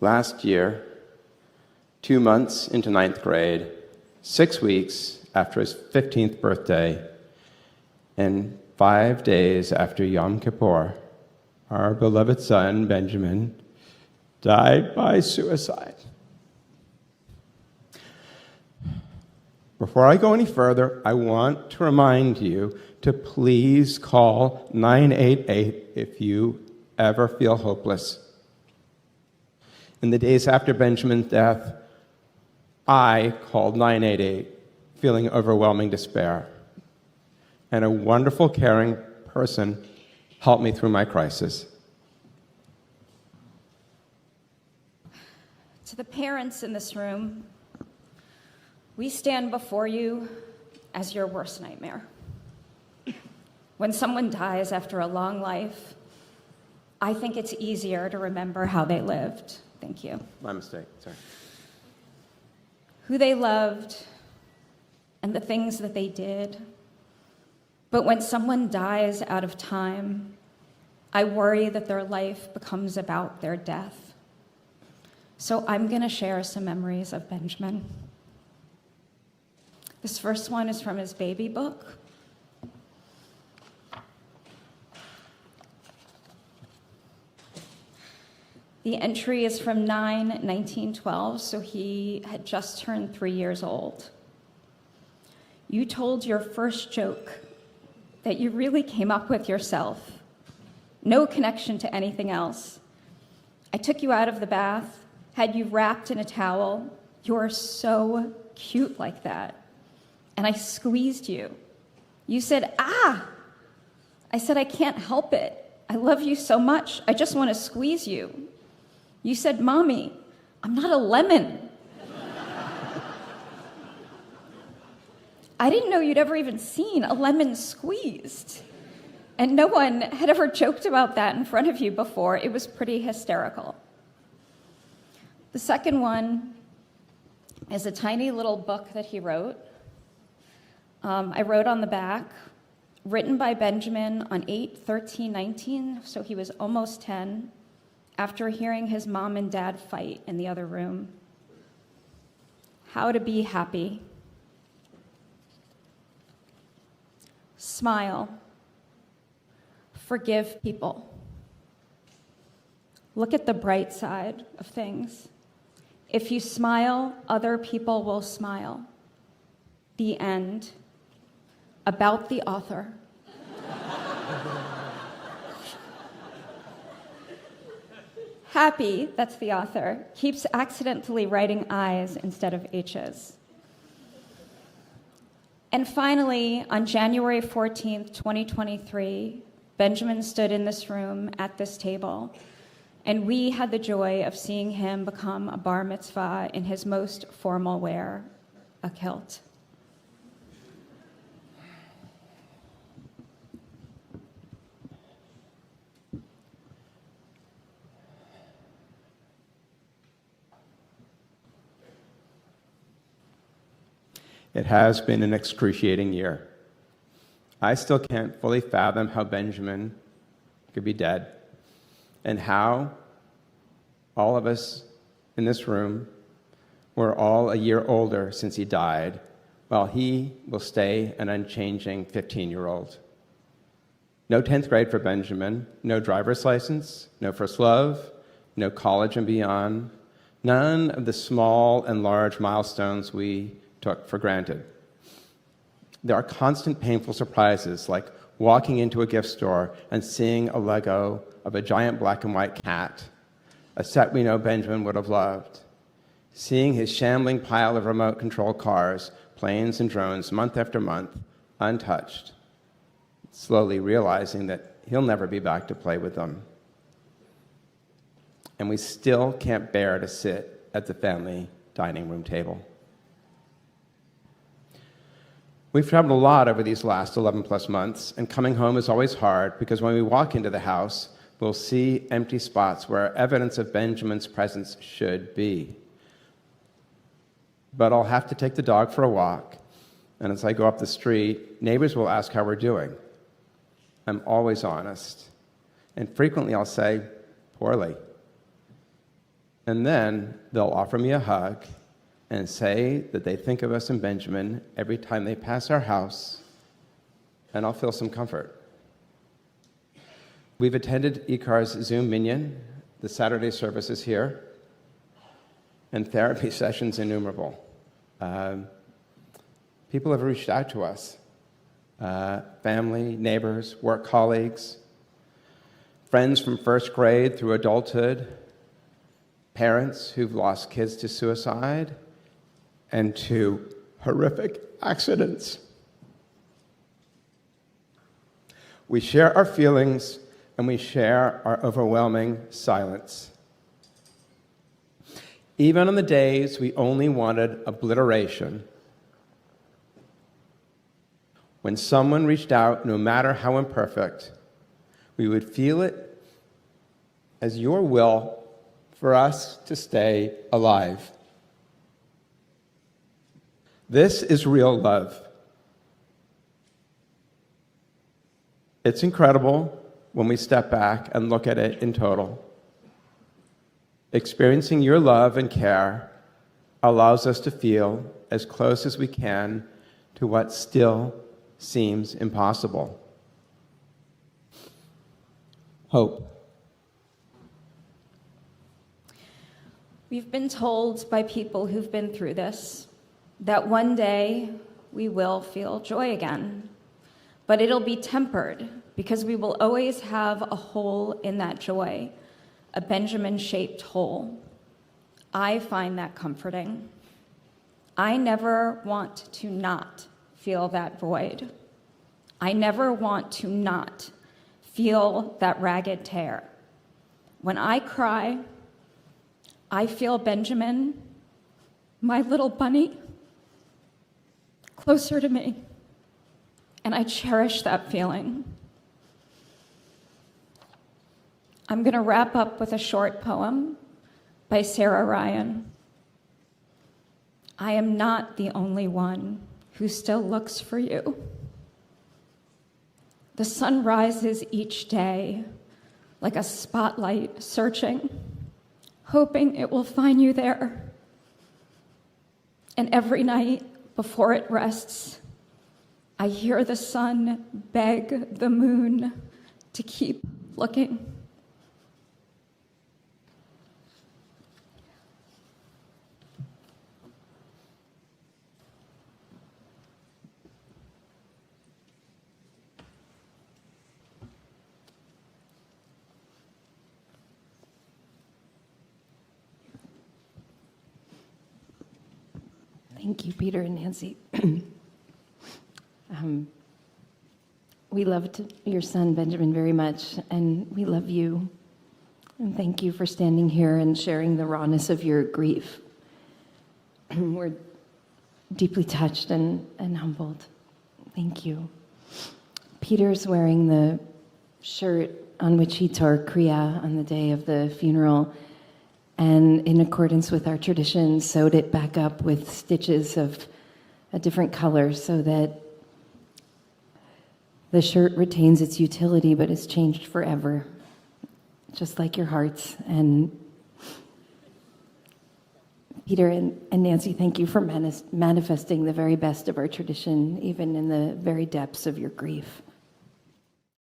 Last year, 2 months into ninth grade, 6 weeks after his 15th birthday, and 5 days after Yom Kippur, our beloved son, Benjamin, died by suicide. Before I go any further, I want to remind you to please call 988 if you ever feel hopeless. In the days after Benjamin's death, I called 988, feeling overwhelming despair. And a wonderful, caring person helped me through my crisis. To the parents in this room, we stand before you as your worst nightmare. When someone dies after a long life, I think it's easier to remember how they lived. Thank you. My mistake, sorry. Who they loved and the things that they did. But when someone dies out of time, I worry that their life becomes about their death. So I'm going to share some memories of Benjamin. This first one is from his baby book. The entry is from 9/1912, so he had just turned 3 years old. You told your first joke that you really came up with yourself. No connection to anything else. I took you out of the bath, had you wrapped in a towel. You're so cute like that. And I squeezed you. You said, ah! I said, I can't help it. I love you so much. I just want to squeeze you. You said, Mommy, I'm not a lemon. I didn't know you'd ever even seen a lemon squeezed. And no one had ever joked about that in front of you before. It was pretty hysterical. The second one is a tiny little book that he wrote. I wrote on the back, written by Benjamin on 8/13/19, so he was almost 10, after hearing his mom and dad fight in the other room. How to be happy. Smile. Forgive people. Look at the bright side of things. If you smile, other people will smile. The end. About the author. Happy, that's the author, keeps accidentally writing I's instead of H's. And finally, on January 14th, 2023, Benjamin stood in this room at this table, and we had the joy of seeing him become a bar mitzvah in his most formal wear, a kilt. It has been an excruciating year. I still can't fully fathom how Benjamin could be dead, and how all of us in this room were all a year older since he died, while he will stay an unchanging 15-year-old. No 10th grade for Benjamin, no driver's license, no first love, no college and beyond, none of the small and large milestones we took for granted. There are constant painful surprises, like walking into a gift store and seeing a Lego of a giant black and white cat, a set we know Benjamin would have loved, seeing his shambling pile of remote control cars, planes, and drones month after month, untouched, slowly realizing that he'll never be back to play with them. And we still can't bear to sit at the family dining room table. We've traveled a lot over these last 11 plus months, and coming home is always hard because when we walk into the house, we'll see empty spots where evidence of Benjamin's presence should be. But I'll have to take the dog for a walk, and as I go up the street, neighbors will ask how we're doing. I'm always honest, and frequently I'll say, poorly. And then they'll offer me a hug and say that they think of us in Benjamin every time they pass our house, and I'll feel some comfort. We've attended Ikar's Zoom Minyan, the Saturday services here, and therapy sessions innumerable. People have reached out to us, family, neighbors, work colleagues, friends from first grade through adulthood, parents who've lost kids to suicide and to horrific accidents. We share our feelings and we share our overwhelming silence. Even on the days we only wanted obliteration, when someone reached out, no matter how imperfect, we would feel it as your will for us to stay alive. This is real love. It's incredible when we step back and look at it in total. Experiencing your love and care allows us to feel as close as we can to what still seems impossible. Hope. We've been told by people who've been through this that one day we will feel joy again, but it'll be tempered because we will always have a hole in that joy, a Benjamin-shaped hole. I find that comforting. I never want to not feel that void. I never want to not feel that ragged tear. When I cry, I feel Benjamin, my little bunny, closer to me, and I cherish that feeling. I'm going to wrap up with a short poem by Sarah Ryan. I am not the only one who still looks for you. The sun rises each day like a spotlight searching, hoping it will find you there. And every night before it rests, I hear the sun beg the moon to keep looking. Thank you, Peter and Nancy. We loved your son, Benjamin, very much, and we love you. And thank you for standing here and sharing the rawness of your grief. We're deeply touched and humbled. Thank you. Peter's wearing the shirt on which he tore Kriya on the day of the funeral, and in accordance with our tradition, sewed it back up with stitches of a different color so that the shirt retains its utility but is changed forever, just like your hearts. And Peter and Nancy, thank you for manifesting the very best of our tradition, even in the very depths of your grief.